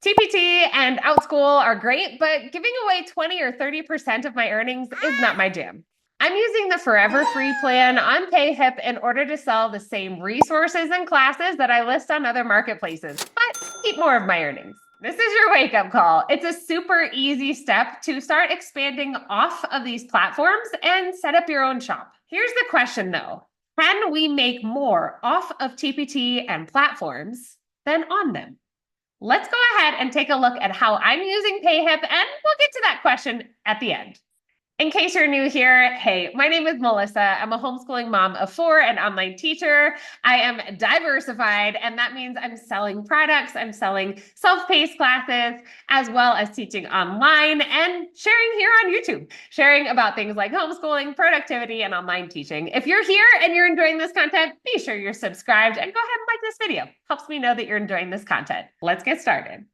TPT and Outschool are great, but giving away 20 or 30% of my earnings is not my jam. I'm using the forever free plan on Payhip in order to sell the same resources and classes that I list on other marketplaces, but keep more of my earnings. This is your wake up call. It's a super easy step to start expanding off of these platforms and set up your own shop. Here's the question though. Can we make more off of TPT and platforms than on them? Let's go ahead and take a look at how I'm using Payhip, and we'll get to that question at the end. In case you're new here, hey, my name is Melissa. I'm a homeschooling mom of 4 and online teacher. I am diversified, and that means I'm selling products, I'm selling self-paced classes, as well as teaching online and sharing here on YouTube, sharing about things like homeschooling, productivity, and online teaching. If you're here and you're enjoying this content, be sure you're subscribed and go ahead and like this video. Helps me know that you're enjoying this content. Let's get started.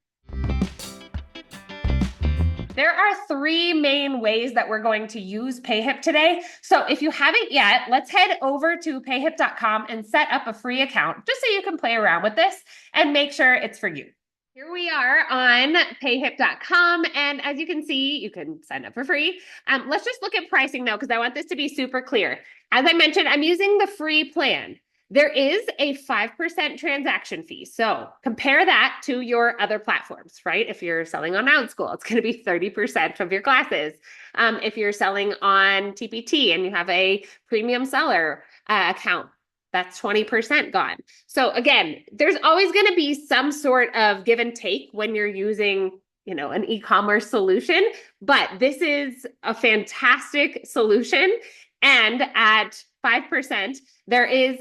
There are 3 main ways that we're going to use Payhip today. So if you haven't yet, let's head over to payhip.com and set up a free account just so you can play around with this and make sure it's for you. Here we are on payhip.com, and as you can see, you can sign up for free. Let's just look at pricing though, because I want this to be super clear. As I mentioned, I'm using the free plan. There is a 5% transaction fee. So compare that to your other platforms, right? If you're selling on Outschool, it's going to be 30% of your classes. If you're selling on TPT and you have a premium seller account, that's 20% gone. So again, there's always going to be some sort of give and take when you're using an e-commerce solution, but this is a fantastic solution. And at 5%, there is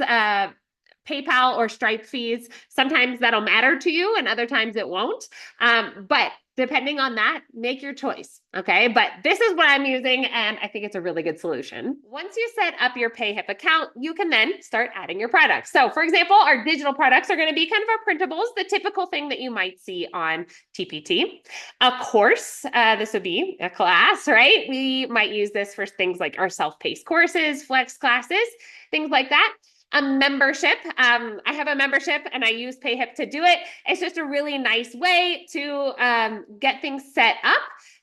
PayPal or Stripe fees. Sometimes that'll matter to you and other times it won't. But depending on that, make your choice, okay? But this is what I'm using, and I think it's a really good solution. Once you set up your Payhip account, you can then start adding your products. So for example, our digital products are gonna be kind of our printables, the typical thing that you might see on TPT. A course, this would be a class, right? We might use this for things like our self-paced courses, flex classes, things like that. A membership. I have a membership and I use Payhip to do it. It's just a really nice way to get things set up,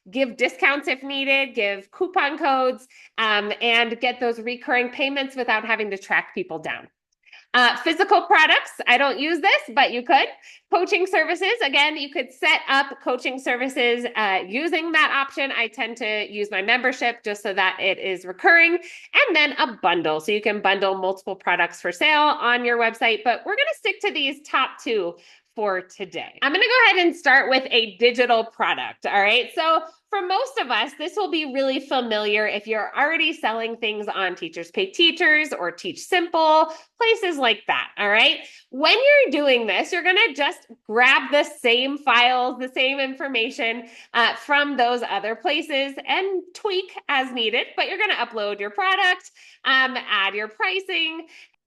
give discounts if needed, give coupon codes, and get those recurring payments without having to track people down. Physical products, I don't use this, but you could. Coaching services, again, you could set up coaching services using that option. I tend to use my membership just so that it is recurring. And then a bundle, so you can bundle multiple products for sale on your website, but we're gonna stick to these top 2 for today. I'm gonna go ahead and start with a digital product, all right? So for most of us, this will be really familiar if you're already selling things on Teachers Pay Teachers or Teach Simple, places like that, all right? When you're doing this, you're gonna just grab the same files, the same information from those other places and tweak as needed, but you're gonna upload your product, add your pricing.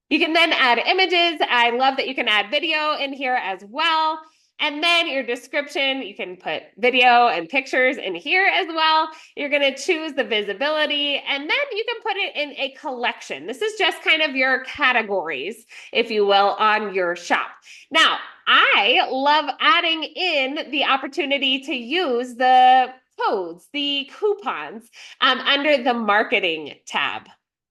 You can then add images. I love that you can add video in here as well. And then your description, you can put video and pictures in here as well. You're going to choose the visibility, and then you can put it in a collection. This is just kind of your categories, if you will, on your shop. Now, I love adding in the opportunity to use the codes, the coupons under the marketing tab.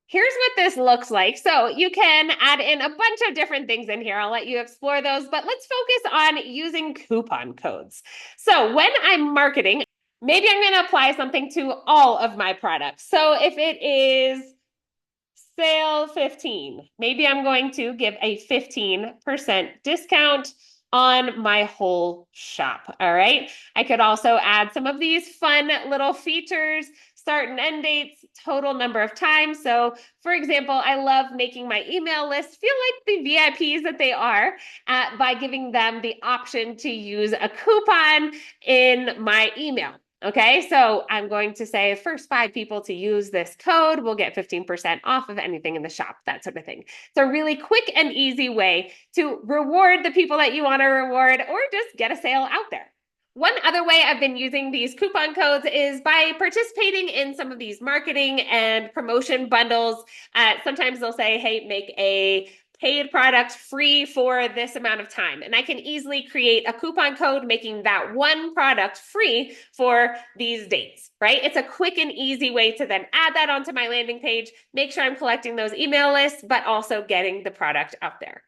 Here's what this looks like. So you can add in a bunch of different things in here. I'll let you explore those, but let's focus on using coupon codes. So when I'm marketing, maybe I'm going to apply something to all of my products. So if it is sale 15, maybe I'm going to give a 15% discount on my whole shop, all right? I could also add some of these fun little features, start and end dates, total number of times. So for example, I love making my email list feel like the VIPs that they are by giving them the option to use a coupon in my email. Okay, so I'm going to say first 5 people to use this code will get 15% off of anything in the shop, that sort of thing. It's a really quick and easy way to reward the people that you want to reward or just get a sale out there. One other way I've been using these coupon codes is by participating in some of these marketing and promotion bundles. Sometimes they'll say, hey, make a paid product free for this amount of time. And I can easily create a coupon code making that one product free for these dates, right? It's a quick and easy way to then add that onto my landing page, make sure I'm collecting those email lists, but also getting the product out there.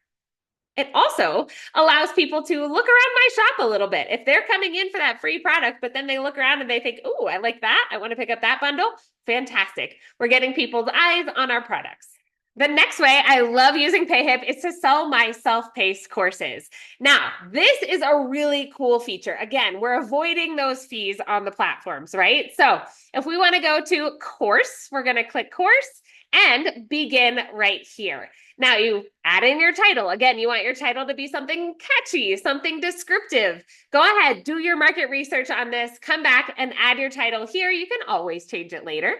It also allows people to look around my shop a little bit. If they're coming in for that free product, but then they look around and they think, oh, I like that. I want to pick up that bundle. Fantastic. We're getting people's eyes on our products. The next way I love using Payhip is to sell my self-paced courses. Now, this is a really cool feature. Again, we're avoiding those fees on the platforms, right? So if we want to go to course, we're going to click course and begin right here. Now you add in your title. Again, you want your title to be something catchy, something descriptive. Go ahead, do your market research on this, come back and add your title here. You can always change it later.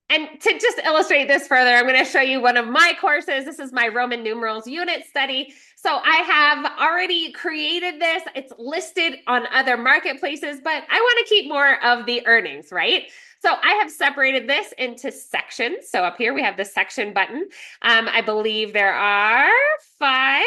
And to just illustrate this further, I'm going to show you one of my courses. This is my Roman numerals unit study. So I have already created this. It's listed on other marketplaces, but I want to keep more of the earnings, right? So I have separated this into sections. So up here we have the section button. I believe there are 5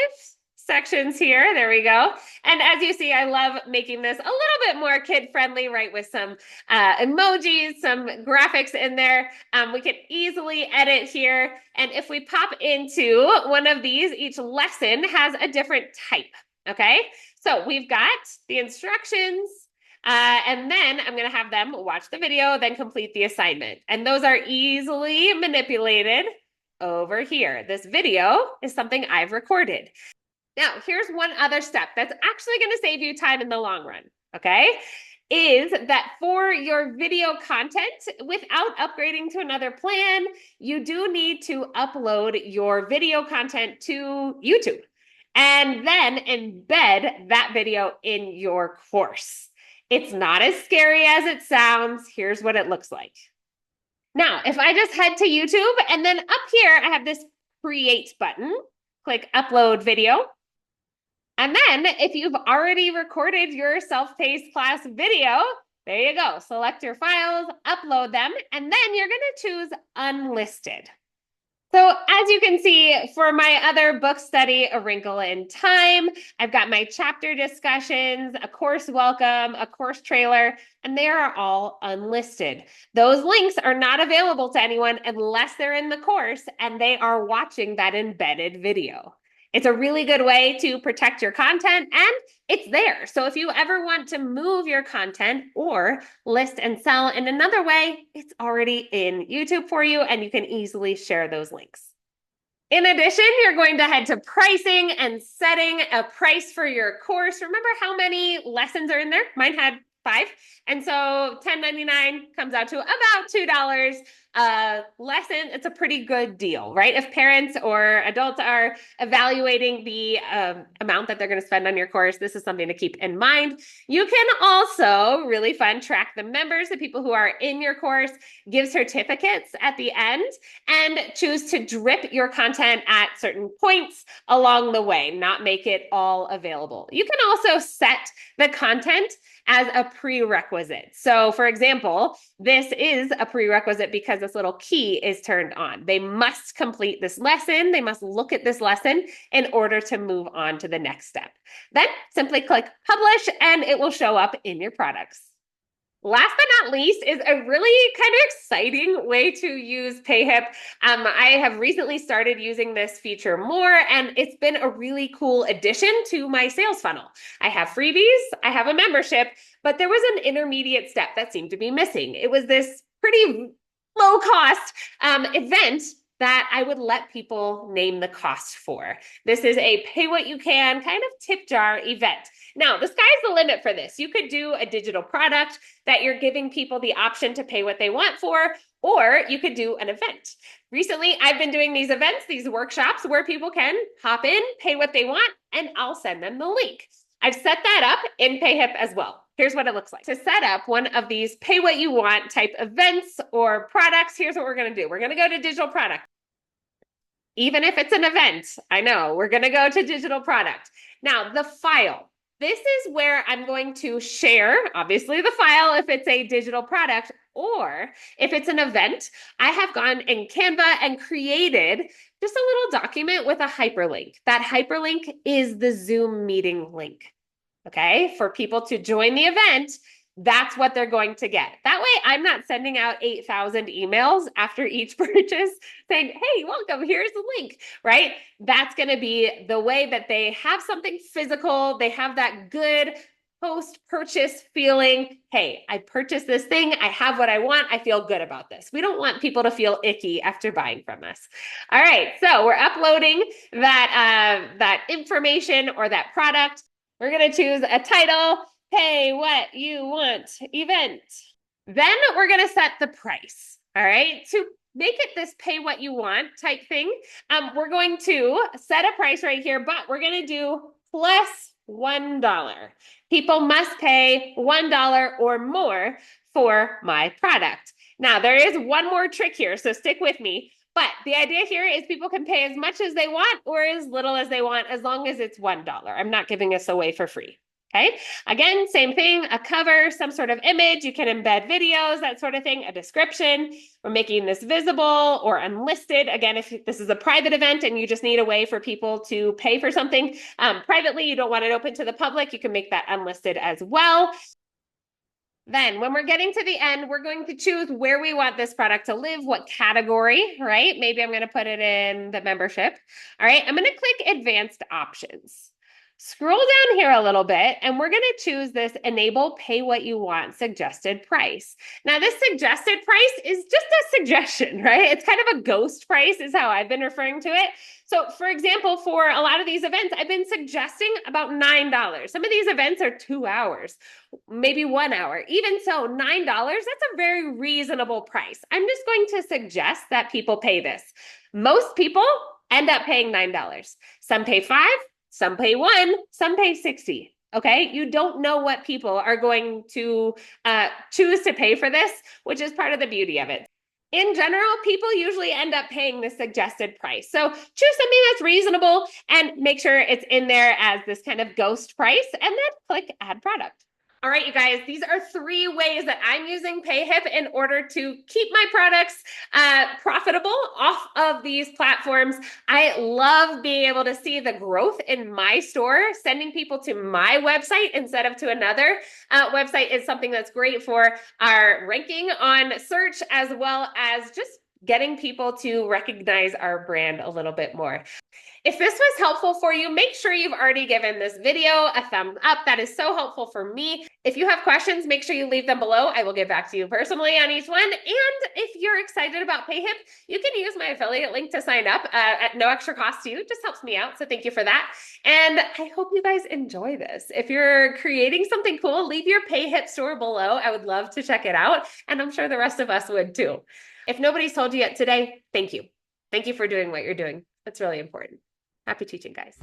sections here. There we go. And as you see, I love making this a little bit more kid-friendly, right? With some emojis, some graphics in there. We can easily edit here. And if we pop into one of these, each lesson has a different type, okay? So we've got the instructions, and then I'm going to have them watch the video, then complete the assignment. And those are easily manipulated over here. This video is something I've recorded. Now, here's one other step that's actually going to save you time in the long run, okay? Is that for your video content, without upgrading to another plan, you do need to upload your video content to YouTube and then embed that video in your course. It's not as scary as it sounds. Here's what it looks like. Now, if I just head to YouTube and then up here, I have this create button, click upload video. And then if you've already recorded your self-paced class video, there you go. Select your files, upload them, and then you're going to choose unlisted. So as you can see, for my other book study, A Wrinkle in Time, I've got my chapter discussions, a course welcome, a course trailer, and they are all unlisted. Those links are not available to anyone unless they're in the course and they are watching that embedded video. It's a really good way to protect your content and it's there. So if you ever want to move your content or list and sell in another way, it's already in YouTube for you and you can easily share those links. In addition, you're going to head to pricing and setting a price for your course. Remember how many lessons are in there? Mine had 5. And so $10.99 comes out to about $2 a lesson. It's a pretty good deal, right? If parents or adults are evaluating the amount that they're going to spend on your course, this is something to keep in mind. You can also, really fun, track the members, the people who are in your course, give certificates at the end, and choose to drip your content at certain points along the way, not make it all available. You can also set the content as a prerequisite. So for example, this is a prerequisite because this little key is turned on. They must complete this lesson. They must look at this lesson in order to move on to the next step. Then simply click publish and it will show up in your products. Last but not least is a really kind of exciting way to use Payhip. I have recently started using this feature more, and it's been a really cool addition to my sales funnel. I have freebies, I have a membership, but there was an intermediate step that seemed to be missing. It was this pretty low cost event that I would let people name the cost for. This is a pay what you can kind of tip jar event. Now, the sky's the limit for this. You could do a digital product that you're giving people the option to pay what they want for, or you could do an event. Recently, I've been doing these events, these workshops where people can hop in, pay what they want, and I'll send them the link. I've set that up in Payhip as well. Here's what it looks like. To set up one of these pay what you want type events or products, here's what we're going to do. We're going to go to digital product. Even if it's an event, I know, we're going to go to digital product. Now, the file. This is where I'm going to share, obviously, the file if it's a digital product, or if it's an event, I have gone in Canva and created just a little document with a hyperlink. That hyperlink is the Zoom meeting link, okay? For people to join the event, that's what they're going to get. That way, I'm not sending out 8,000 emails after each purchase saying, hey, welcome, here's the link, right? That's going to be the way that they have something physical. They have that good post-purchase feeling. Hey, I purchased this thing. I have what I want. I feel good about this. We don't want people to feel icky after buying from us. All right, so we're uploading that information or that product. We're going to choose a title. Pay what you want event. Then we're going to set the price. All right. To make it this pay what you want type thing, we're going to set a price right here, but we're going to do plus $1. People must pay $1 or more for my product. Now, there is one more trick here, so stick with me. But the idea here is people can pay as much as they want or as little as they want, as long as it's $1. I'm not giving this away for free. Okay. Again, same thing, a cover, some sort of image. You can embed videos, that sort of thing, a description. We're making this visible or unlisted. Again, if this is a private event and you just need a way for people to pay for something privately, you don't want it open to the public, you can make that unlisted as well. Then when we're getting to the end, we're going to choose where we want this product to live, what category, right? Maybe I'm going to put it in the membership. All right, I'm going to click advanced options. Scroll down here a little bit, and we're going to choose this enable pay what you want suggested price. Now, this suggested price is just a suggestion, right? It's kind of a ghost price is how I've been referring to it. So for example, for a lot of these events, I've been suggesting about $9. Some of these events are 2 hours, maybe 1 hour. Even so, $9, that's a very reasonable price. I'm just going to suggest that people pay this. Most people end up paying $9. Some pay $5. Some pay $1, some pay $60. Okay, you don't know what people are going to choose to pay for this, which is part of the beauty of it. In general, people usually end up paying the suggested price. So choose something that's reasonable and make sure it's in there as this kind of ghost price, and then click add product. All right, you guys, these are 3 ways that I'm using Payhip in order to keep my products profitable off of these platforms. I love being able to see the growth in my store. Sending people to my website instead of to another website is something that's great for our ranking on search, as well as just getting people to recognize our brand a little bit more. If this was helpful for you, make sure you've already given this video a thumbs up. That is so helpful for me. If you have questions, make sure you leave them below. I will get back to you personally on each one. And if you're excited about Payhip, you can use my affiliate link to sign up at no extra cost to you. It just helps me out. So thank you for that. And I hope you guys enjoy this. If you're creating something cool, leave your Payhip store below. I would love to check it out. And I'm sure the rest of us would too. If nobody's told you yet today, thank you. Thank you for doing what you're doing. That's really important. Happy teaching, guys.